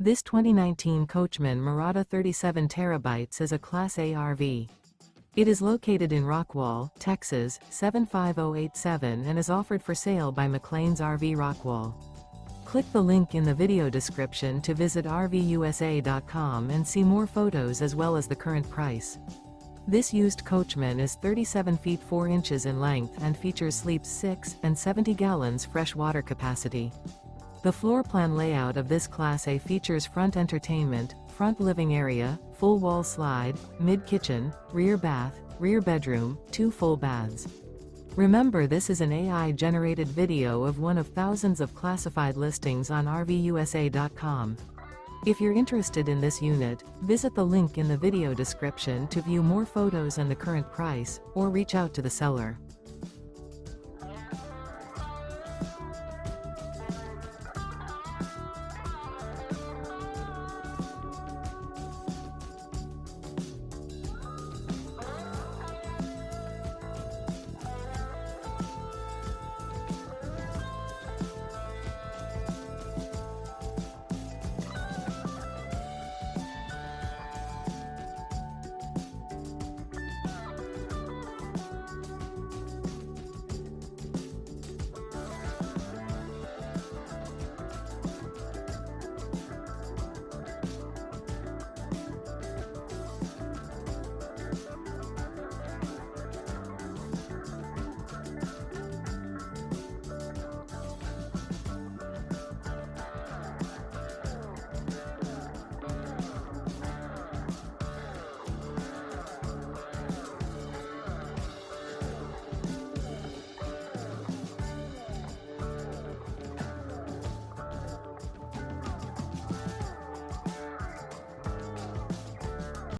This 2019 Coachmen Mirada 37TB is a Class A RV. It is located in Rockwall, Texas, 75087 and is offered for sale by McClain's RV Rockwall. Click the link in the video description to visit RVUSA.com and see more photos as well as the current price. This used Coachman is 37 feet 4 inches in length and features sleeps 6 and 70 gallons fresh water capacity. The floor plan layout of this Class A features front entertainment, front living area, full wall slide, mid-kitchen, rear bath, rear bedroom, 2 full baths. Remember, this is an AI-generated video of one of thousands of classified listings on RVUSA.com. If you're interested in this unit, visit the link in the video description to view more photos and the current price, or reach out to the seller.